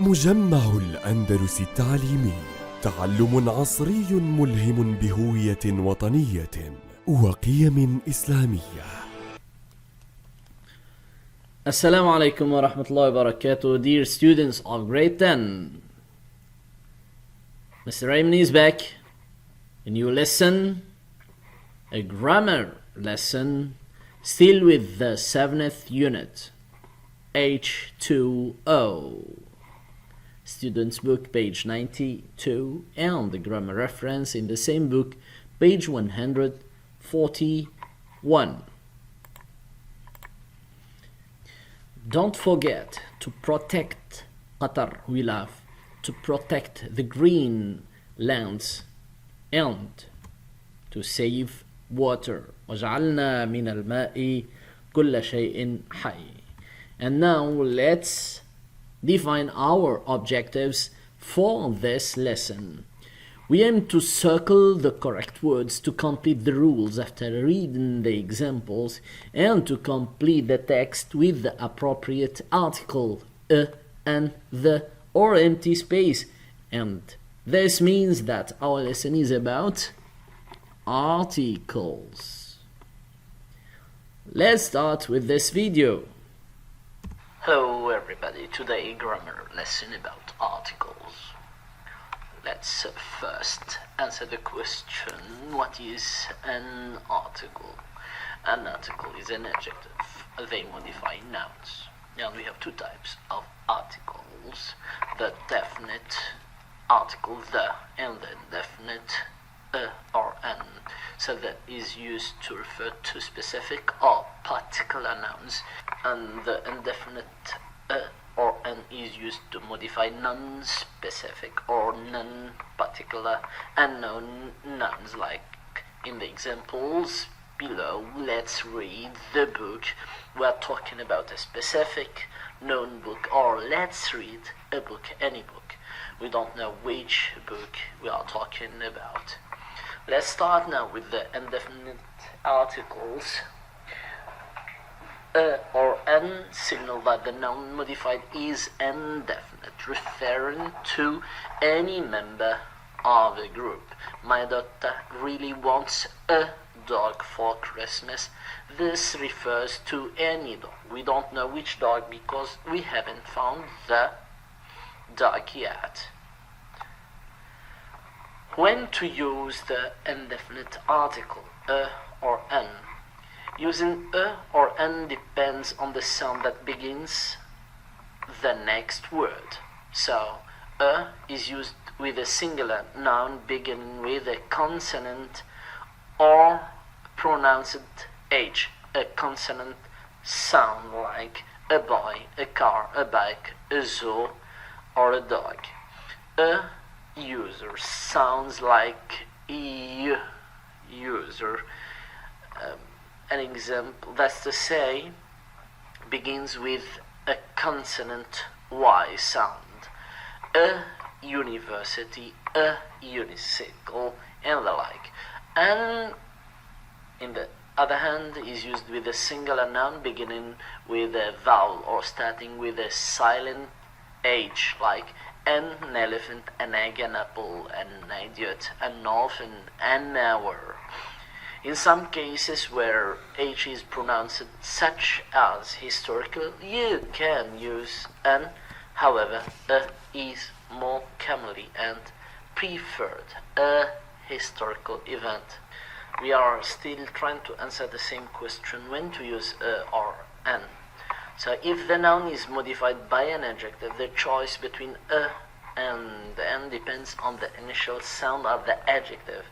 مجمع الأندلس التعليمي، تعلم عصري ملهم بهوية وطنية وقيم إسلامية. Assalamu alaikum wa rahmatullahi wa barakatuh, dear students of grade 10. Mr Aymen is back. A new lesson, a grammar lesson, still with the 7th unit, H2O. Student's book, page 92, and the grammar reference in the same book, page 141. Don't forget to protect Qatar, we love, to protect the green lands and to save water. وجعلنا من الماء كل شيء حي. And now let's define our objectives for this lesson. We aim to circle the correct words to complete the rules after reading the examples and to complete the text with the appropriate article, and the, or empty space. And this means that our lesson is about articles. Let's start with this video. Hello everybody, today grammar lesson about articles. Let's first answer the question, what is an article? An article is an adjective. They modify nouns. And we have two types of articles, the definite article the and the indefinite or an. So that is used to refer to specific or particular nouns, and the indefinite or an is used to modify non-specific or non-particular unknown nouns, like in the examples below. Let's read the book. We're talking about a specific known book, or let's read a book, any book. We don't know which book we are talking about. Let's start now with the indefinite articles. Or an signal that the noun modified is indefinite, referring to any member of a group. My daughter really wants a dog for Christmas. This refers to any dog. We don't know which dog because we haven't found the dog yet. When to use the indefinite article, or an? Using or an depends on the sound that begins the next word. So, is used with a singular noun beginning with a consonant or pronounced H, a consonant sound like a boy, a car, a bike, a zoo, or a dog. A user sounds like E user. An example, that's to say, begins with a consonant Y sound. A university, a unicycle, and the like. And in the other hand, is used with a singular noun beginning with a vowel or starting with a silent H, like an elephant, an egg, an apple, an idiot, an orphan, an hour. In some cases where H is pronounced, such as historical, you can use an. However, a is more commonly and preferred, a historical event. We are still trying to answer the same question, when to use a or an. So if the noun is modified by an adjective, the choice between a and an depends on the initial sound of the adjective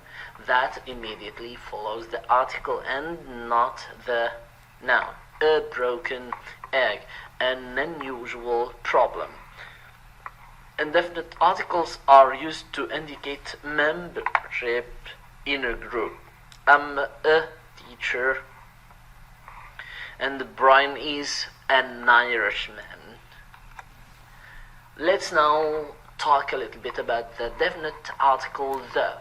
that immediately follows the article and not the noun. A broken egg, an unusual problem. Indefinite articles are used to indicate membership in a group. I'm a teacher, and Brian is an Irishman. Let's now talk a little bit about the definite article the,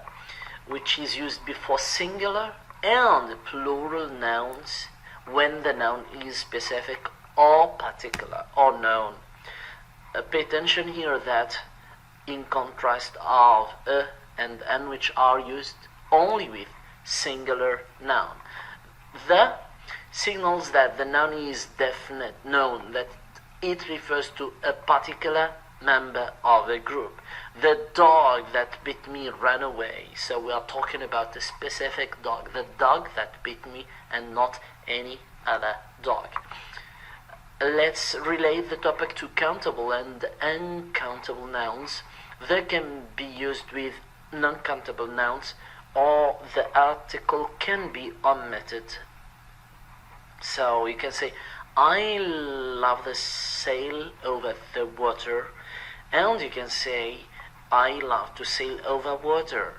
which is used before singular and plural nouns when the noun is specific or particular or known. Pay attention here that in contrast of and n, which are used only with singular noun, the signals that the noun is definite, known, that it refers to a particular member of a group. The dog that bit me ran away, so we are talking about a specific dog, the dog that bit me, and not any other dog. Let's relate the topic to countable and uncountable nouns. They can be used with non-countable nouns, or the article can be omitted. So you can say, I love the sail over the water, and you can say, I love to sail over water.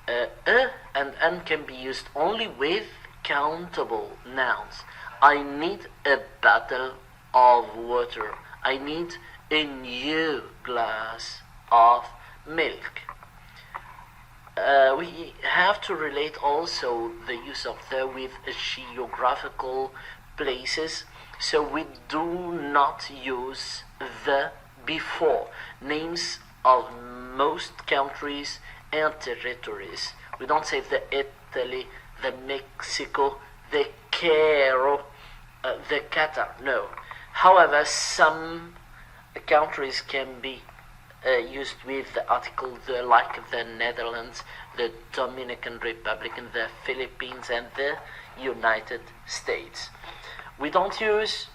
And n can be used only with countable nouns. I need a bottle of water. I need a new glass of milk. We have to relate also the use of the with geographical places, so we do not use the before names of most countries and territories. We don't say the Italy, the Mexico, the Cairo, the Qatar, no. However, some countries can be used with the article the, like the Netherlands, the Dominican Republic, and the Philippines, and the United States. We don't use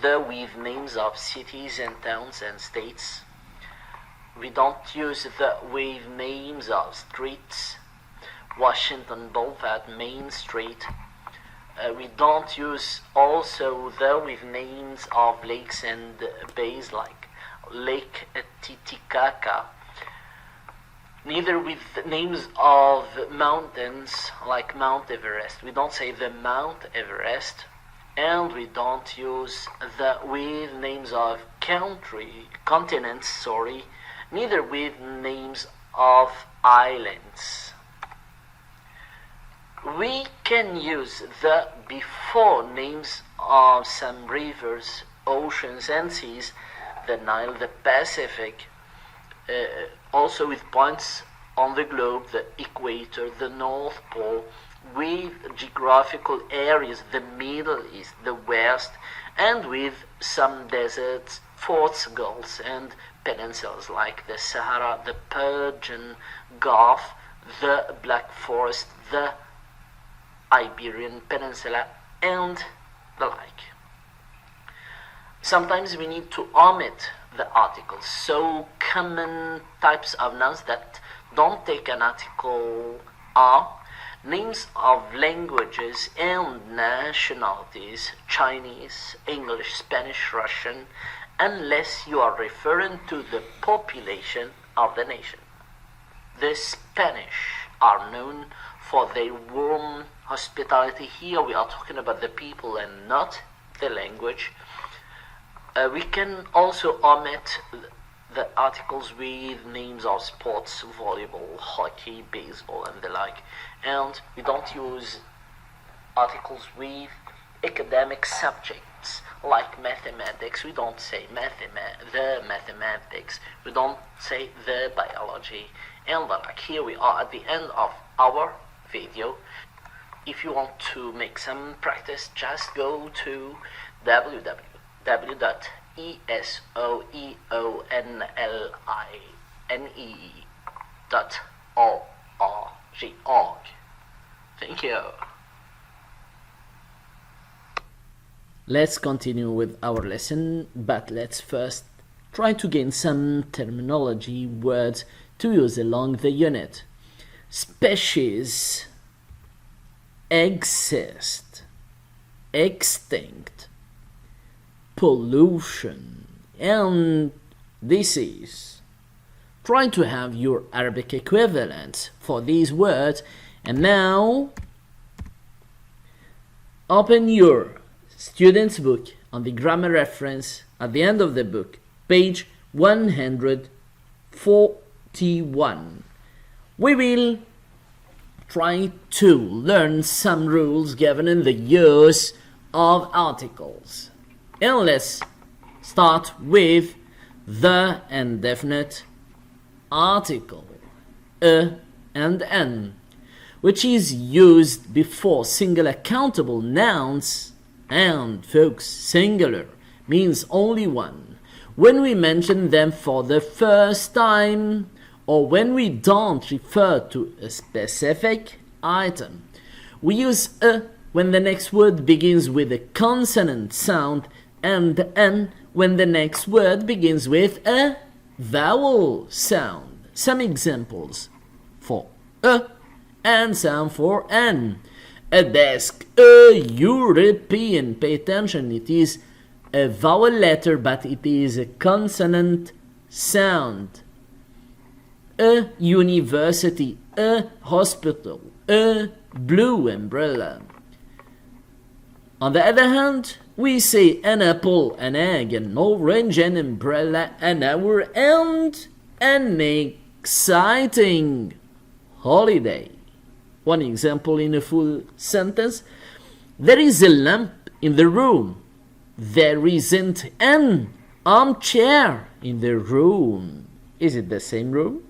the with names of cities and towns and states. We don't use the with names of streets, Washington Boulevard, Main Street. We don't use also the with names of lakes and bays like Lake Titicaca. Neither with names of mountains like Mount Everest. We don't say the Mount Everest. And we don't use the with names of continents, neither with names of islands. We can use the before names of some rivers, oceans and seas, the Nile, the Pacific, also with points on the globe, the equator, the North Pole, with geographical areas, the Middle East, the West, and with some deserts, forts, gulfs, and peninsulas like the Sahara, the Persian Gulf, the Black Forest, the Iberian Peninsula, and the like. Sometimes we need to omit the articles, so common types of nouns that don't take an article are names of languages and nationalities, Chinese, English, Spanish, Russian, unless you are referring to the population of the nation. The Spanish are known for their warm hospitality. Here we are talking about the people and not the language. We can also omit the articles with names of sports, volleyball, hockey, baseball, and the like. And we don't use articles with academic subjects like mathematics. We don't say the mathematics. We don't say the biology, and the like. Here we are at the end of our video. If you want to make some practice, just go to www.esoeonline.org. Thank you. Let's continue with our lesson, but let's first try to gain some terminology words to use along the unit. Species, exist, extinct, pollution, and disease. Try to have your Arabic equivalent for these words, and now open your student's book on the grammar reference at the end of the book, page 141. We will try to learn some rules governing the use of articles. And let's start with the indefinite article a and n, which is used before singular countable nouns, and folks, singular means only one when we mention them for the first time or when we don't refer to a specific item. We use a when the next word begins with a consonant sound and n when the next word begins with a vowel sound. Some examples for a and some for n. A desk, a European. Pay attention, it is a vowel letter but it is a consonant sound. A university, a hospital, a blue umbrella. On the other hand, we say an apple, an egg, an orange, an umbrella, an hour, and an exciting holiday. One example in a full sentence. There is a lamp in the room. There isn't an armchair in the room. Is it the same room?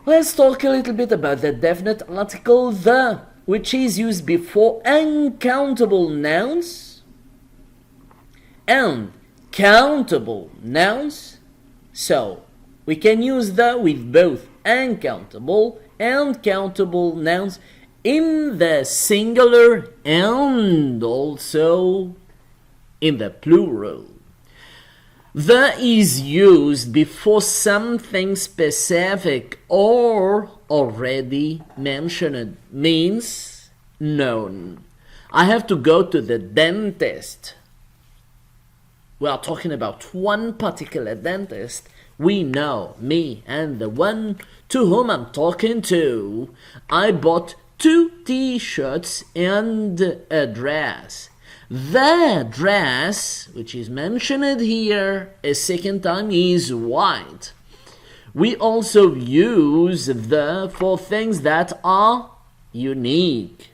Let's talk a little bit about the definite article the, which is used before uncountable nouns and countable nouns. So, we can use the with both uncountable and countable nouns in the singular and also in the plural. The is used before something specific or already mentioned, means known. I have to go to the dentist. We are talking about one particular dentist. We know, me and the one to whom I'm talking to. I bought 2 t-shirts and a dress. The dress, which is mentioned here a second time, is white. We also use the for things that are unique.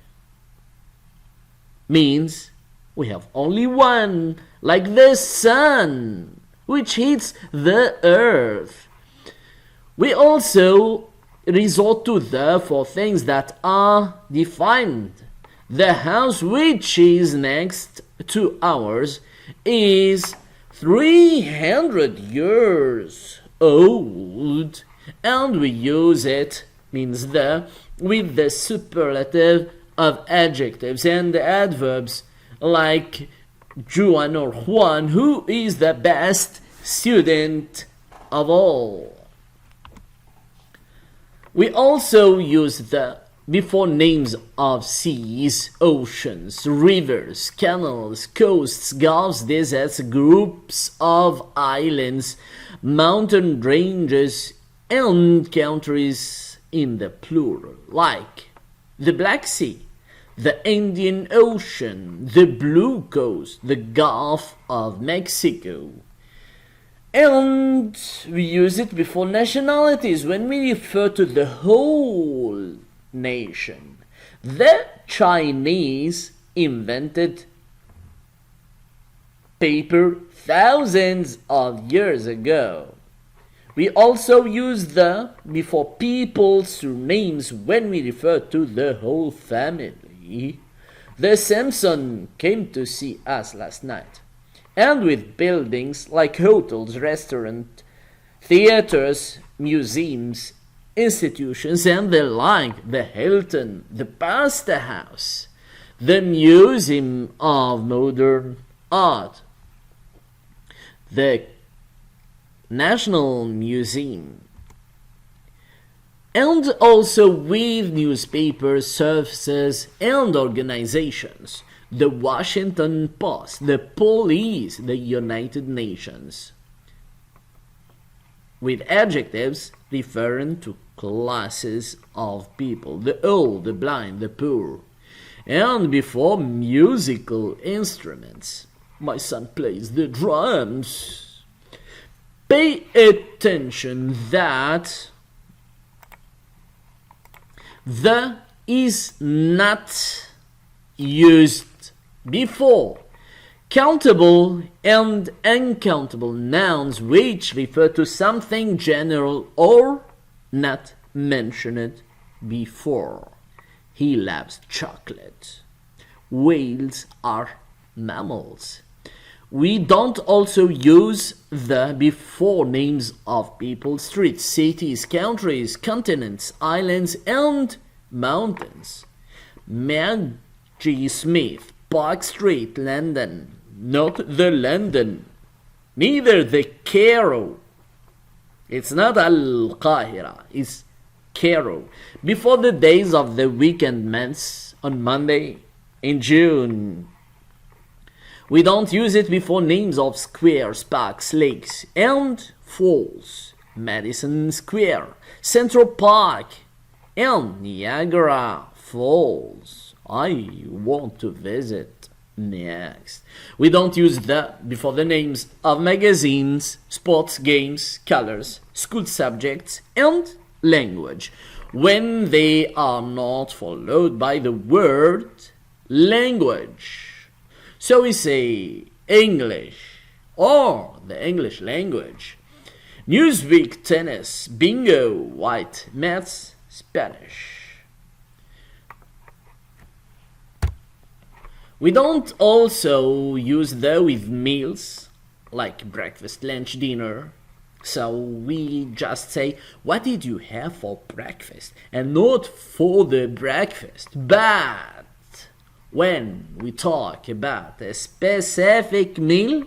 Means we have only one, like the sun, which hits the earth. We also resort to the for things that are defined. The house which is next to ours is 300 years old, and we use it, means the, with the superlative of adjectives and adverbs like Juan or Juan, who is the best student of all. We also use the before names of seas, oceans, rivers, canals, coasts, gulfs, deserts, groups of islands, mountain ranges, and countries in the plural, like the Black Sea, the Indian Ocean, the Blue Coast, the Gulf of Mexico. And we use it before nationalities when we refer to the whole nation. The Chinese invented paper thousands of years ago. We also use the before people's surnames when we refer to the whole family. The Simpson came to see us last night. And with buildings like hotels, restaurants, theaters, museums, institutions and the like, the Hilton, the Pasta House, the Museum of Modern Art, the National Museum, and also with newspapers, services and organizations, the Washington Post, the police, the United Nations, with adjectives referring to classes of people, the old, the blind, the poor, and before musical instruments. My son plays the drums. Pay attention that the is not used before Countable and uncountable nouns which refer to something general or not mentioned before. He loves chocolate. Whales are mammals. We don't also use the before names of people, streets, cities, countries, continents, islands, and mountains. Maggie Smith, Park Street, London. Not the London. Neither the Cairo. It's not Al-Qahira. It's Cairo. Before the days of the weekend months on Monday in June. We don't use it before names of squares, parks, lakes, and falls. Madison Square, Central Park, and Niagara Falls. I want to visit next. We don't use the before the names of magazines, sports, games, colors, school subjects, and language when they are not followed by the word language. So we say English or the English language, Newsweek, tennis, bingo, white, maths, Spanish. We don't also use the with meals, like breakfast, lunch, dinner. So we just say, what did you have for breakfast? And not for the breakfast. But when we talk about a specific meal,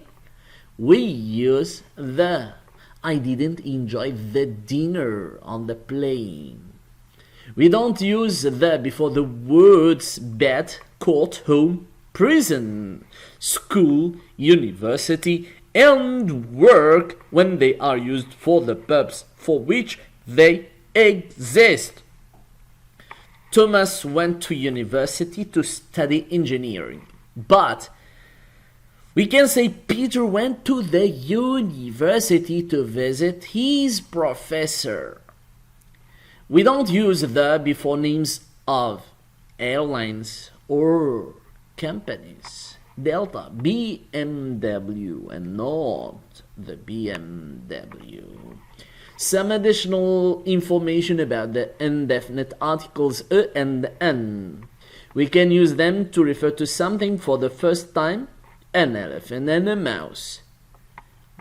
we use the. I didn't enjoy the dinner on the plane. We don't use the before the words bed, court, home, prison, school, university, and work when they are used for the purpose for which they exist. Thomas went to university to study engineering, but we can say Peter went to the university to visit his professor. We don't use the before names of airlines or companies. Delta, BMW, and not the BMW. Some additional information about the indefinite articles a and an. We can use them to refer to something for the first time, an elephant and a mouse.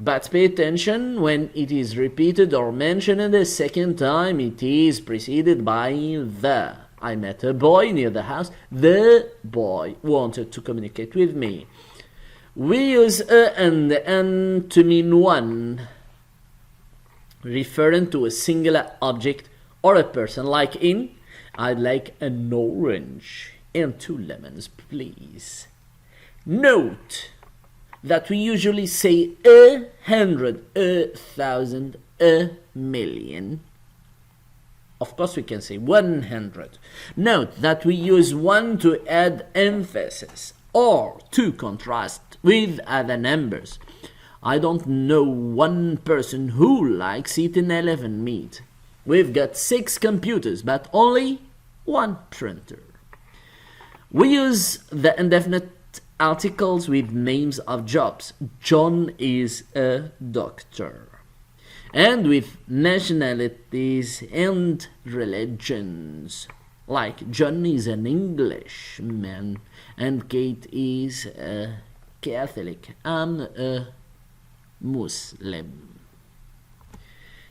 But pay attention, when it is repeated or mentioned a second time, it is preceded by the. I met a boy near the house. The boy wanted to communicate with me. We use a and an to mean one, referring to a singular object or a person, like in, I'd like an orange and 2 lemons, please. Note that we usually say 100, 1,000, 1,000,000. Of course we can say 100. Note that we use 1 to add emphasis or to contrast with other numbers. I don't know one person who likes eating elephant meat. We've got 6 computers but only 1 printer. We use the indefinite articles with names of jobs. John is a doctor. And with nationalities and religions, like John is an Englishman and Kate is a Catholic. I'm a Muslim.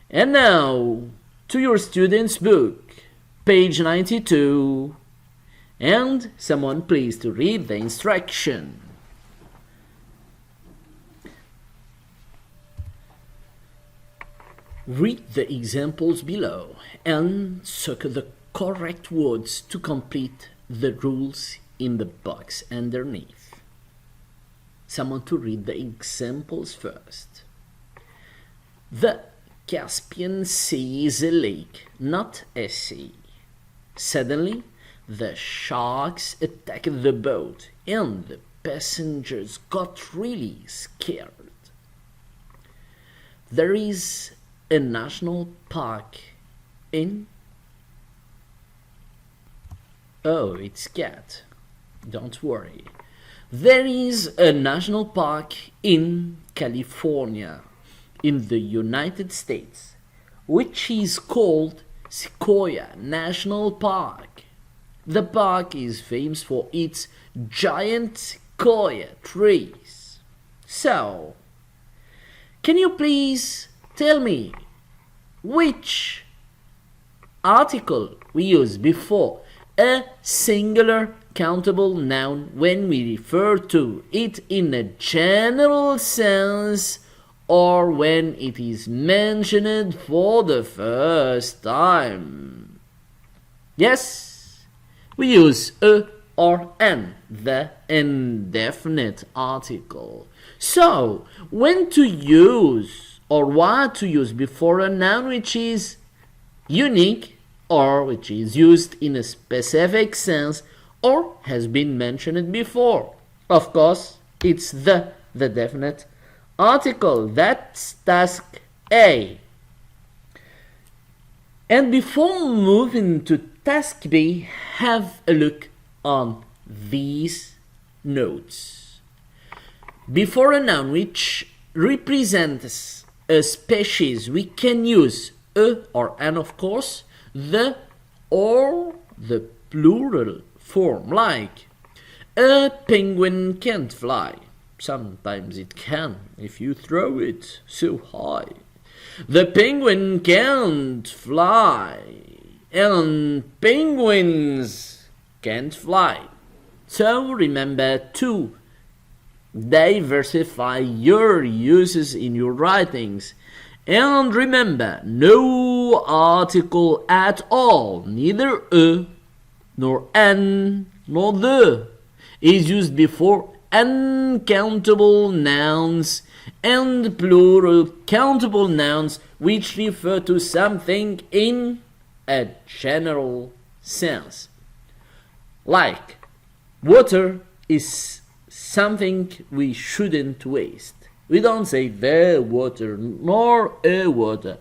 And now to your student's book, page 92, and someone please to read the instruction. Read the examples below and circle the correct words to complete the rules in the box underneath. Someone to read the examples first. The Caspian Sea is a lake, not a sea. Suddenly, the sharks attacked the boat and the passengers got really scared. There is a national park in... Oh, it's cat. Don't worry. There is a national park in California, in the United States, which is called Sequoia National Park. The park is famous for its giant sequoia trees. So, can you please tell me which article we use before a singular countable noun when we refer to it in a general sense or when it is mentioned for the first time? Yes, we use a or an, the indefinite article. So, when to use or what to use before a noun which is unique or which is used in a specific sense or has been mentioned before? Of course, it's the definite article. That's task A. And before moving to task B, have a look on these notes. Before a noun which represents a species, we can use a or an, of course, the or the plural form, like a penguin can't fly. Sometimes it can if you throw it so high. The penguin can't fly, and penguins can't fly. So remember to diversify your uses in your writings. And remember, no article at all, neither a, nor an, nor the, is used before uncountable nouns and plural countable nouns which refer to something in a general sense. Like, water is something we shouldn't waste. We don't say the water nor a water.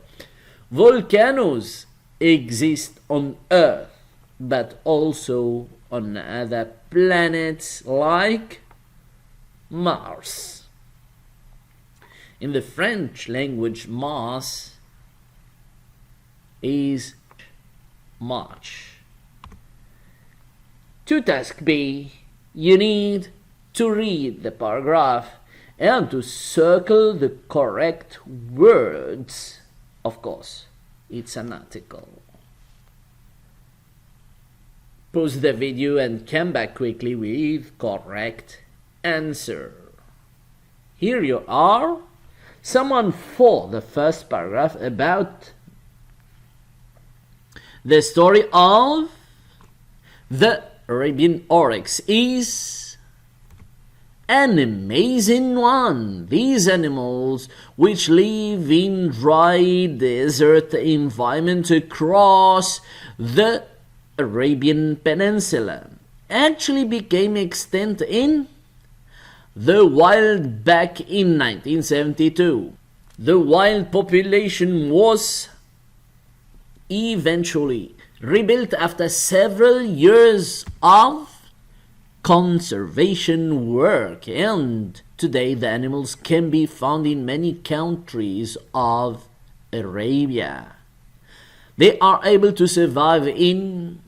Volcanoes exist on Earth, but also on other planets like Mars. In the French language, Mars is March. To task B, you need to read the paragraph and to circle the correct words. Of course, it's an article. Pause the video and come back quickly with correct answer. Here you are. Someone for the first paragraph about the story of the Arabian oryx is an amazing one. These animals, which live in dry desert environment across the Arabian Peninsula, actually became extinct in the wild back in 1972. The wild population was eventually rebuilt after several years of conservation work, and today the animals can be found in many countries of Arabia. They are able to survive in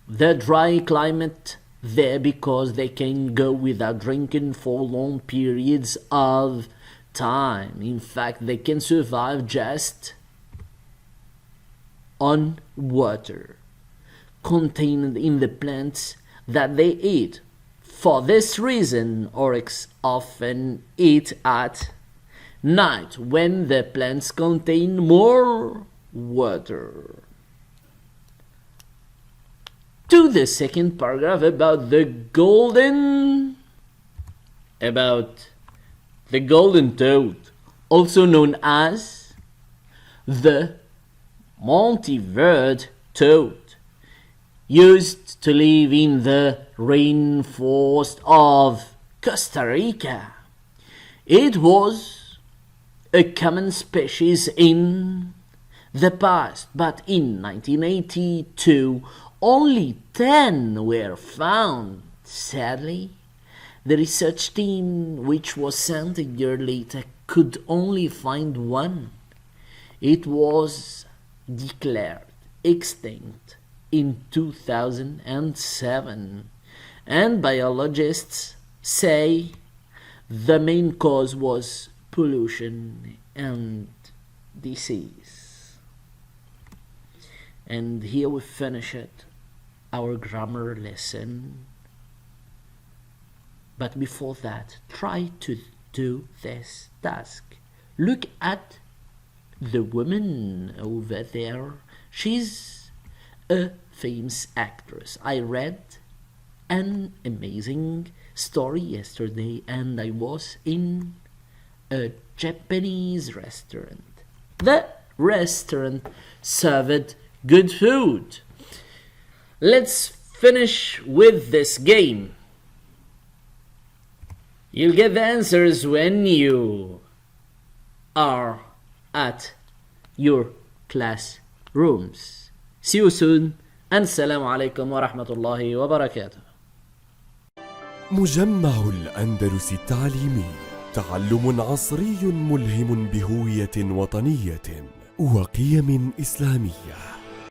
the dry climate there because they can go without drinking for long periods of time. In fact, they can survive just on water contained in the plants that they eat. For this reason, oryx often eat at night when the plants contain more water. To the second paragraph about the golden toad, also known as the multivert toad, used to live in the rainforest of Costa Rica. It was a common species in the past, but in 1982 only 10 were found. Sadly, The research team, which was sent a year later, could only find one. It was declared extinct in 2007, and biologists say the main cause was pollution and disease. And here we finish it, our grammar lesson. But before that, try to do this task. Look at the woman over there. She's a famous actress. I read an amazing story yesterday, and I was in a Japanese restaurant. The restaurant served good food. Let's finish with this game. You'll get the answers when you are at your classrooms. See you soon, and Assalamu alaikum wa rahmatullahi wa barakatuh. مجمع الأندلس التعليمي، تعلم عصري ملهم بهوية وطنية وقيم إسلامية.